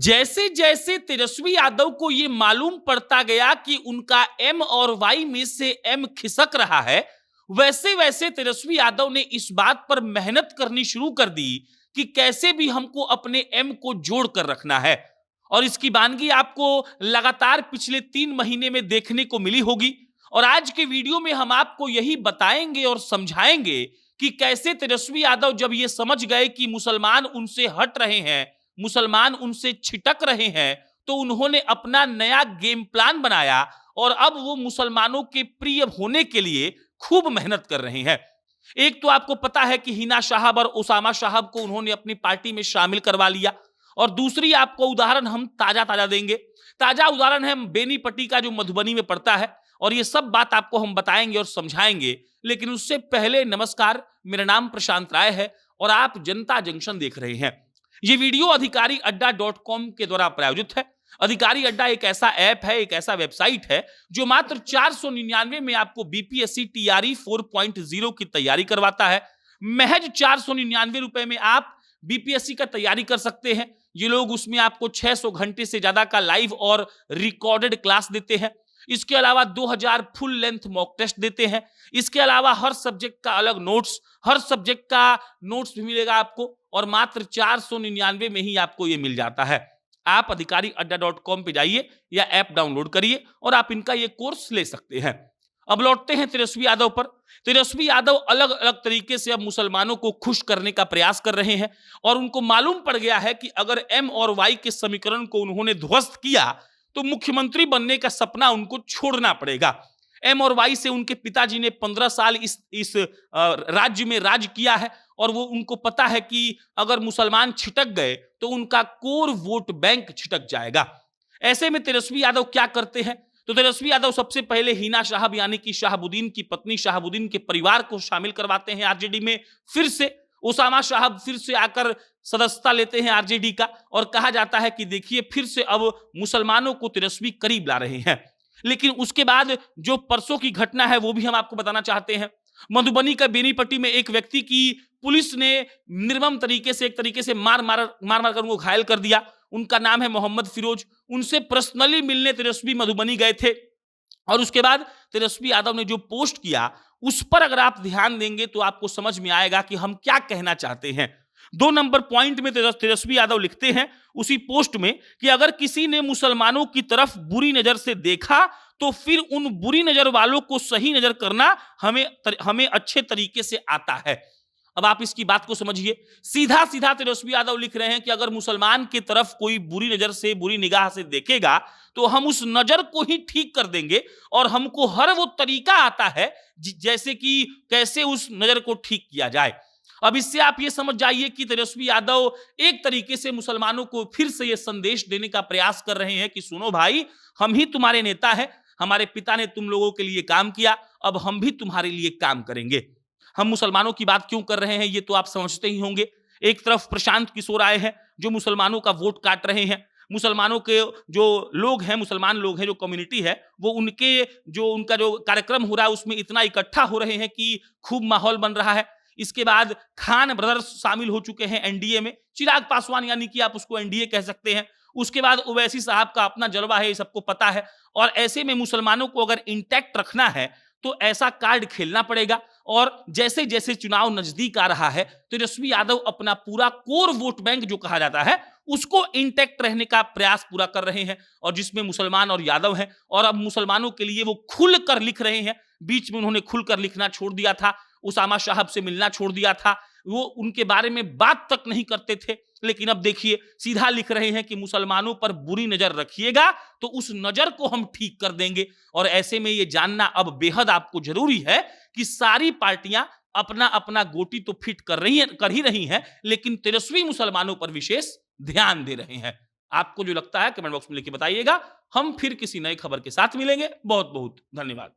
जैसे जैसे तेजस्वी यादव को यह मालूम पड़ता गया कि उनका एम और वाई में से एम खिसक रहा है, वैसे वैसे तेजस्वी यादव ने इस बात पर मेहनत करनी शुरू कर दी कि कैसे भी हमको अपने एम को जोड़ कर रखना है। और इसकी वानगी आपको लगातार पिछले 3 महीने में देखने को मिली होगी। और आज के वीडियो में हम आपको यही बताएंगे और समझाएंगे कि कैसे तेजस्वी यादव जब ये समझ गए कि मुसलमान उनसे हट रहे हैं, मुसलमान उनसे छिटक रहे हैं, तो उन्होंने अपना नया गेम प्लान बनाया और अब वो मुसलमानों के प्रिय होने के लिए खूब मेहनत कर रहे हैं। एक तो आपको पता है कि हिना साहब और उसामा साहब को उन्होंने अपनी पार्टी में शामिल करवा लिया, और दूसरी आपको उदाहरण हम ताजा देंगे। ताजा उदाहरण है बेनीपट्टी का जो मधुबनी में पड़ता है, और ये सब बात आपको हम बताएंगे और समझाएंगे। लेकिन उससे पहले नमस्कार, मेरा नाम प्रशांत राय है और आप जनता जंक्शन देख रहे हैं। ये वीडियो अधिकारी अड्डा.com के द्वारा प्रायोजित है। अधिकारी अड्डा एक ऐसा ऐप है, एक ऐसा वेबसाइट है जो मात्र 499 में आपको बीपीएससी टीआरई 4.0 की तैयारी करवाता है। महज 499 रुपए में आप बीपीएससी का तैयारी कर सकते हैं। ये लोग उसमें आपको 600 घंटे से ज्यादा का लाइव और रिकॉर्डेड क्लास देते हैं। इसके अलावा 2000 फुल लेंथ मॉक टेस्ट देते हैं। इसके अलावा हर सब्जेक्ट का अलग नोट्स, हर सब्जेक्ट का नोट्स भी मिलेगा आपको, और मात्र 499 में ही आपको ये मिल जाता है। आप अधिकारी अड्डा.com पे जाइए या ऐप डाउनलोड करिए और आप इनका ये कोर्स ले सकते हैं। अब लौटते हैं तेजस्वी यादव पर। तेजस्वी यादव अलग अलग तरीके से अब मुसलमानों को खुश करने का प्रयास कर रहे हैं, और उनको मालूम पड़ गया है कि अगर एम और वाई के समीकरण को उन्होंने ध्वस्त किया तो मुख्यमंत्री बनने का सपना उनको छोड़ना पड़ेगा। एम और वाई से उनके पिताजी ने 15 साल इस राज्य में राज किया है, और वो उनको पता है कि अगर मुसलमान छिटक गए तो उनका कोर वोट बैंक छिटक जाएगा। ऐसे में तेजस्वी यादव क्या करते हैं? तो तेजस्वी यादव सबसे पहले हिना साहब यानी कि शाहबुद्दीन की पत्नी शाहबुद्दीन के परिवार को शामिल करवाते हैं आरजेडी में। फिर से उसामा साहब फिर से आकर सदस्यता लेते हैं आरजेडी का, और कहा जाता है कि देखिए फिर से अब मुसलमानों को तेजस्वी करीब ला रहे हैं। लेकिन उसके बाद जो परसों की घटना है वो भी हम आपको बताना चाहते हैं। मधुबनी का बेनीपट्टी में एक व्यक्ति की पुलिस ने निर्मम तरीके से एक तरीके से मार कर उनको घायल कर दिया। उनका नाम है मोहम्मद फिरोज। उनसे पर्सनली मिलने तेजस्वी मधुबनी गए थे, और उसके बाद तेजस्वी यादव ने जो पोस्ट किया उस पर अगर आप ध्यान देंगे तो आपको समझ में आएगा कि हम क्या कहना चाहते हैं। 2 नंबर पॉइंट में तेजस्वी यादव लिखते हैं उसी पोस्ट में कि अगर किसी ने मुसलमानों की तरफ बुरी नजर से देखा तो फिर उन बुरी नजर वालों को सही नजर करना हमें अच्छे तरीके से आता है। अब आप इसकी बात को समझिए। सीधा सीधा तेजस्वी यादव लिख रहे हैं कि अगर मुसलमान की तरफ कोई बुरी नजर से, बुरी निगाह से देखेगा तो हम उस नजर को ही ठीक कर देंगे, और हमको हर वो तरीका आता है जैसे कि कैसे उस नजर को ठीक किया जाए। अब इससे आप ये समझ जाइए कि तेजस्वी यादव एक तरीके से मुसलमानों को फिर से ये संदेश देने का प्रयास कर रहे हैं कि सुनो भाई, हम ही तुम्हारे नेता हैं, हमारे पिता ने तुम लोगों के लिए काम किया, अब हम भी तुम्हारे लिए काम करेंगे। हम मुसलमानों की बात क्यों कर रहे हैं ये तो आप समझते ही होंगे। एक तरफ प्रशांत किशोर आए हैं जो मुसलमानों का वोट काट रहे हैं। मुसलमानों के जो लोग हैं, मुसलमान लोग हैं, जो कम्युनिटी है, वो उनका जो कार्यक्रम हो रहा है उसमें इतना इकट्ठा हो रहे हैं कि खूब माहौल बन रहा है। इसके बाद खान ब्रदर्स शामिल हो चुके हैं एनडीए में। चिराग पासवान यानी कि आप उसको एनडीए कह सकते हैं। उसके बाद ओवैसी साहब का अपना जलवा है, ये सबको पता है। और ऐसे में मुसलमानों को अगर इंटैक्ट रखना है तो ऐसा कार्ड खेलना पड़ेगा। और जैसे जैसे चुनाव नजदीक आ रहा है तेजस्वी यादव अपना पूरा कोर वोट बैंक जो कहा जाता है उसको इंटैक्ट रहने का प्रयास पूरा कर रहे हैं, और जिसमें मुसलमान और यादव हैं। और अब मुसलमानों के लिए वो खुलकर लिख रहे हैं। बीच में उन्होंने खुलकर लिखना छोड़ दिया था, उसामा साहब से मिलना छोड़ दिया था, वो उनके बारे में बात तक नहीं करते थे। लेकिन अब देखिए सीधा लिख रहे हैं कि मुसलमानों पर बुरी नजर रखिएगा तो उस नजर को हम ठीक कर देंगे। और ऐसे में ये जानना अब बेहद आपको जरूरी है कि सारी पार्टियां अपना अपना गोटी तो फिट कर ही रही हैं, लेकिन तेजस्वी मुसलमानों पर विशेष ध्यान दे रहे हैं। आपको जो लगता है कमेंट बॉक्स में लिख के बताइएगा। हम फिर किसी नई खबर के साथ मिलेंगे। बहुत बहुत धन्यवाद।